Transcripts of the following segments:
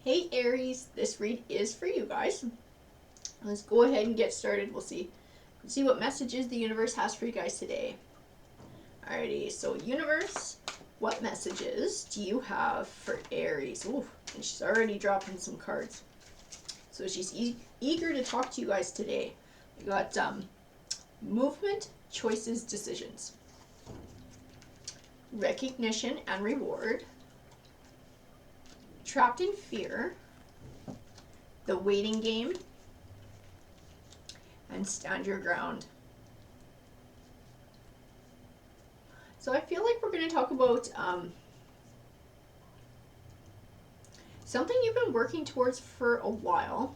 Hey Aries, this read is for you guys. Let's go ahead and get started. We'll see what messages the universe has for you guys today. Alrighty, so universe, what messages do you have for Aries? Ooh, and she's already dropping some cards. So she's eager to talk to you guys today. We got movement, choices, decisions, recognition and reward, trapped in fear, the waiting game, and stand your ground. So I feel like we're going to talk about something you've been working towards for a while.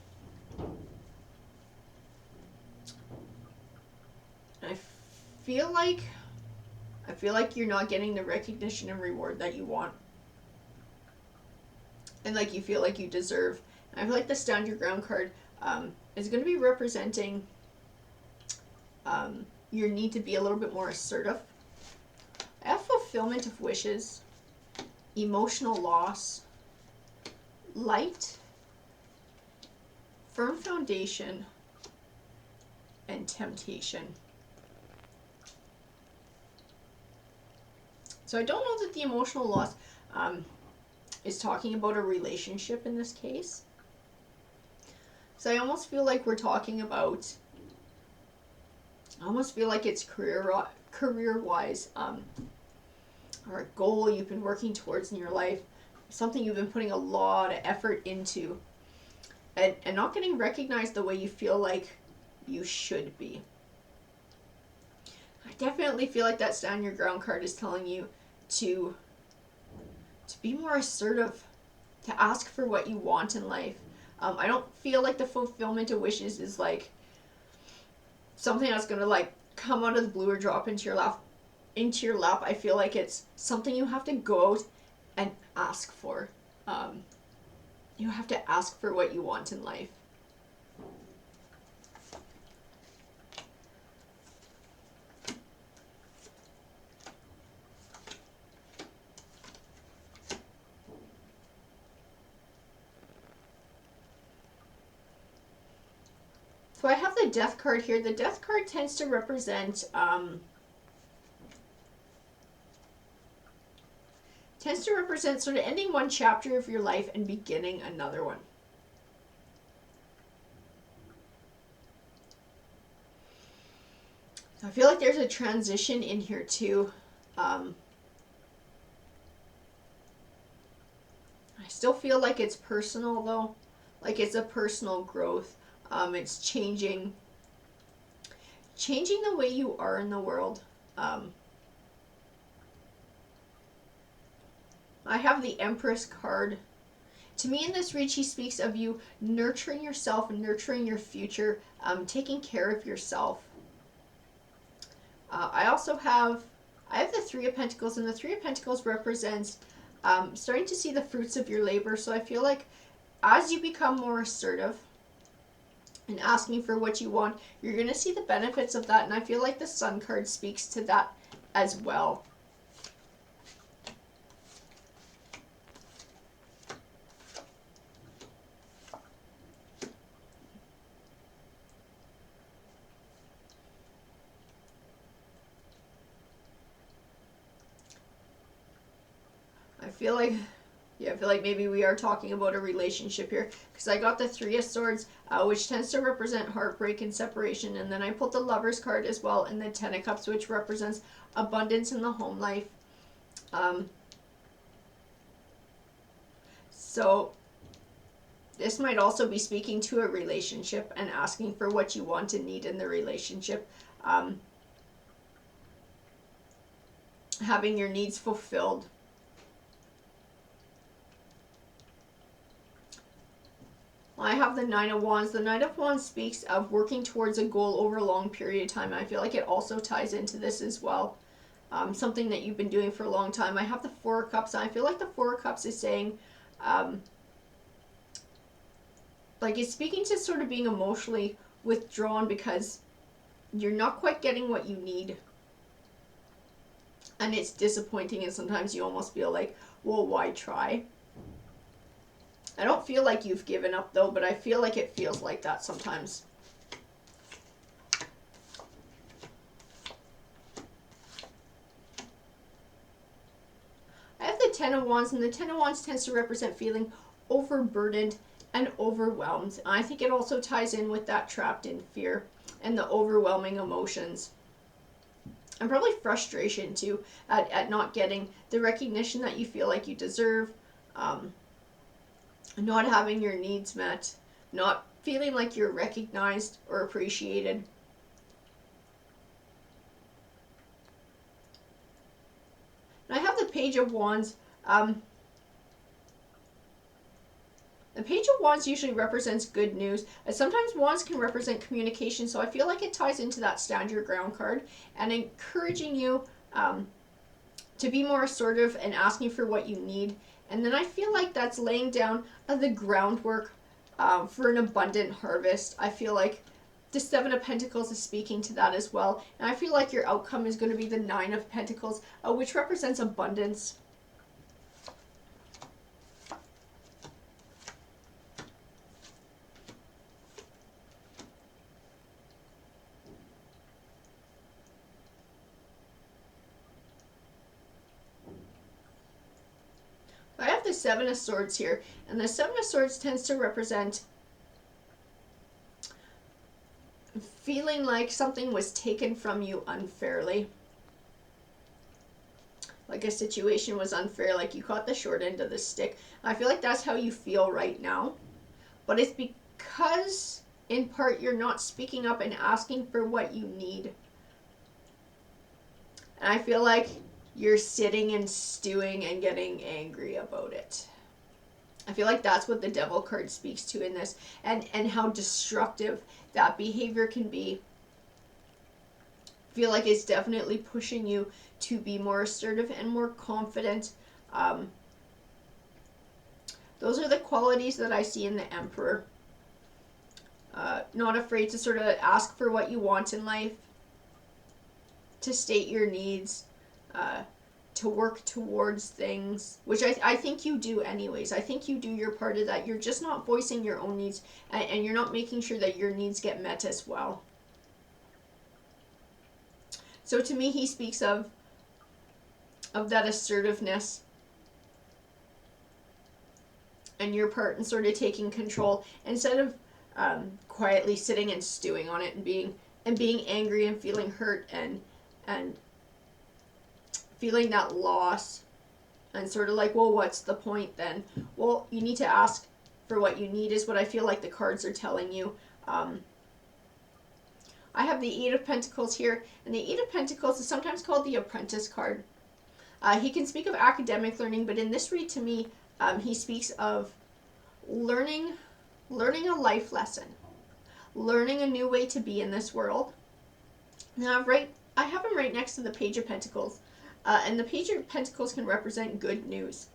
I feel like you're not getting the recognition and reward that you want. And like you feel like you deserve. And I feel like the stand your ground card is going to be representing your need to be a little bit more assertive. I have fulfillment of wishes, emotional loss, light, firm foundation, and temptation. So I don't know that the emotional loss is talking about a relationship in this case. So I almost feel like we're talking about, I almost feel like it's career-wise, or a goal you've been working towards in your life, something you've been putting a lot of effort into, and not getting recognized the way you feel like you should be. I definitely feel like that stand your ground card is telling you to be more assertive, to ask for what you want in life. I don't feel like the fulfillment of wishes is like something that's gonna like come out of the blue or drop into your lap. I feel like it's something you have to go out and ask for. You have to ask for what you want in life. So I have the death card here. The death card tends to represent sort of ending one chapter of your life and beginning another one. I feel like there's a transition in here too. I still feel like it's personal though, like it's a personal growth. It's changing the way you are in the world. I have the Empress card. To me in this read, she speaks of you nurturing yourself and nurturing your future, taking care of yourself. I have the Three of Pentacles, and the Three of Pentacles represents starting to see the fruits of your labor. So I feel like as you become more assertive and asking for what you want, you're going to see the benefits of that. And I feel like the Sun card speaks to that as well. I feel like maybe we are talking about a relationship here, because I got the Three of Swords, which tends to represent heartbreak and separation, and then I pulled the Lover's card as well, and the Ten of Cups, which represents abundance in the home life. So this might also be speaking to a relationship and asking for what you want and need in the relationship. Having your needs fulfilled. I have the Nine of Wands. The Nine of Wands speaks of working towards a goal over a long period of time. I feel like it also ties into this as well. Something that you've been doing for a long time. I have the Four of Cups. And I feel like the Four of Cups is saying, like it's speaking to sort of being emotionally withdrawn because you're not quite getting what you need. And it's disappointing, and sometimes you almost feel like, well, why try? I don't don't feel like you've given up though, but I feel like it feels like that sometimes. I have the Ten of Wands, and the Ten of Wands tends to represent feeling overburdened and overwhelmed. I think it also ties in with that trapped in fear and the overwhelming emotions. And probably frustration too at not getting the recognition that you feel like you deserve, not having your needs met, not feeling like you're recognized or appreciated. And I have the Page of Wands. The Page of Wands usually represents good news. Sometimes Wands can represent communication, so I feel like it ties into that stand your ground card and encouraging you to be more assertive and asking for what you need. And then I feel like that's laying down the groundwork for an abundant harvest. I feel like the Seven of Pentacles is speaking to that as well. And I feel like your outcome is going to be the Nine of Pentacles, which represents abundance. I have the Seven of Swords here, and the Seven of Swords tends to represent feeling like something was taken from you unfairly. Like a situation was unfair, like you caught the short end of the stick. I feel like that's how you feel right now. But it's because, in part, you're not speaking up and asking for what you need. And I feel like you're sitting and stewing and getting angry about it. I feel like that's what the Devil card speaks to in this, and how destructive that behavior can be. I feel like it's definitely pushing you to be more assertive and more confident. Those are the qualities that I see in the Emperor. Not afraid to sort of ask for what you want in life, to state your needs, to work towards things, which I think you do anyways. I think you do your part of that. You're just not voicing your own needs, and you're not making sure that your needs get met as well. So to me, he speaks of that assertiveness and your part in sort of taking control instead of quietly sitting and stewing on it and being angry and feeling hurt and feeling that loss and sort of like, well, what's the point then? Well, you need to ask for what you need is what I feel like the cards are telling you. I have the Eight of Pentacles here, and the Eight of Pentacles is sometimes called the Apprentice card. He can speak of academic learning, but in this read to me, he speaks of learning a life lesson, learning a new way to be in this world. Now, I have him right next to the Page of Pentacles, and the Page of Pentacles can represent good news.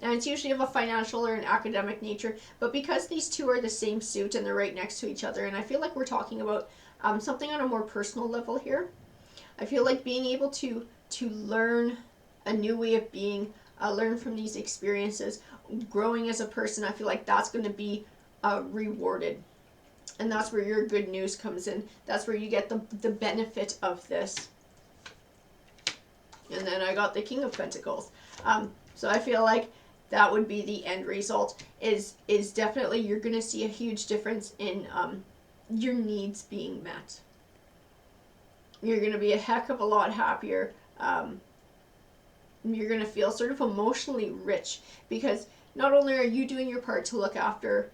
And it's usually of a financial or an academic nature, but because these two are the same suit and they're right next to each other, and I feel like we're talking about something on a more personal level here. I feel like being able to learn a new way of being, learn from these experiences, growing as a person, I feel like that's going to be rewarded. And that's where your good news comes in. That's where you get the benefit of this. And then I got the King of Pentacles. So I feel like that would be the end result, is definitely you're going to see a huge difference in your needs being met. You're going to be a heck of a lot happier. You're going to feel sort of emotionally rich, because not only are you doing your part to look after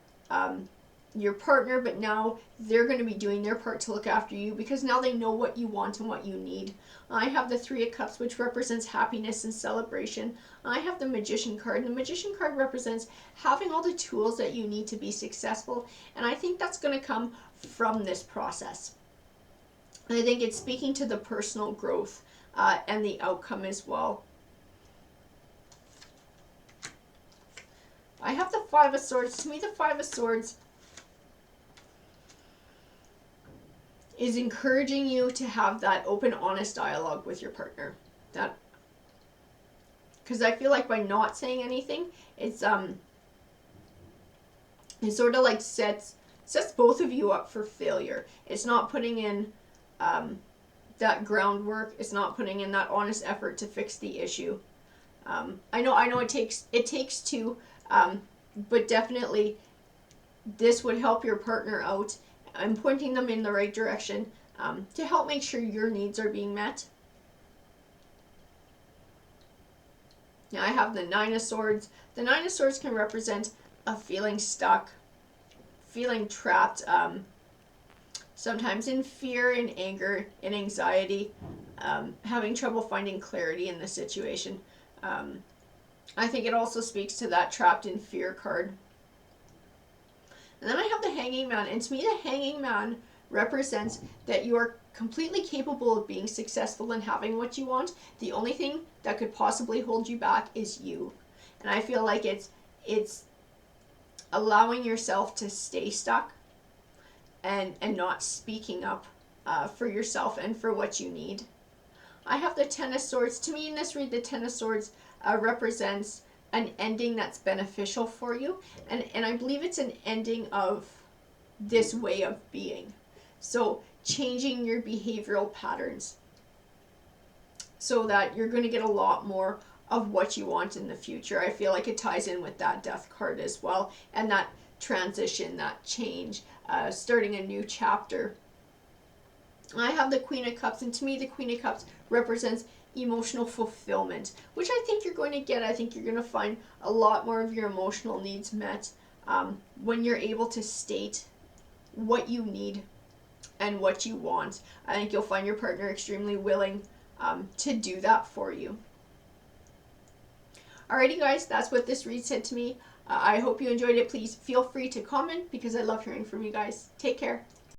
your partner, but now they're going to be doing their part to look after you, because now they know what you want and what you need. I have the Three of Cups, which represents happiness and celebration. I have the Magician card, and the Magician card represents having all the tools that you need to be successful, and I think that's going to come from this process. And I think it's speaking to the personal growth and the outcome as well. I have the Five of Swords. To me, the Five of Swords is encouraging you to have that open, honest dialogue with your partner. That, because I feel like by not saying anything, it's it sort of like sets both of you up for failure. It's not putting in that groundwork. It's not putting in that honest effort to fix the issue. I know it takes two, but definitely this would help your partner out and pointing them in the right direction to help make sure your needs are being met. Now I have the Nine of Swords. The Nine of Swords can represent a feeling stuck, feeling trapped, sometimes in fear, in anger, in anxiety, having trouble finding clarity in the situation. I think it also speaks to that trapped in fear card. And then I have the Hanging Man, and to me the Hanging Man represents that you are completely capable of being successful and having what you want. The only thing that could possibly hold you back is you. And I feel like it's allowing yourself to stay stuck and not speaking up for yourself and for what you need. I have the Ten of Swords. To me in this read, the Ten of Swords represents an ending that's beneficial for you. And I believe it's an ending of this way of being. So changing your behavioral patterns so that you're going to get a lot more of what you want in the future. I feel like it ties in with that Death card as well, and that transition, that change, starting a new chapter. I have the Queen of Cups, and to me the Queen of Cups represents emotional fulfillment, which I think you're going to get. I think you're going to find a lot more of your emotional needs met when you're able to state what you need and what you want. I think you'll find your partner extremely willing to do that for you. Alrighty guys, that's what this read said to me. I hope you enjoyed it. Please feel free to comment because I love hearing from you guys. Take care.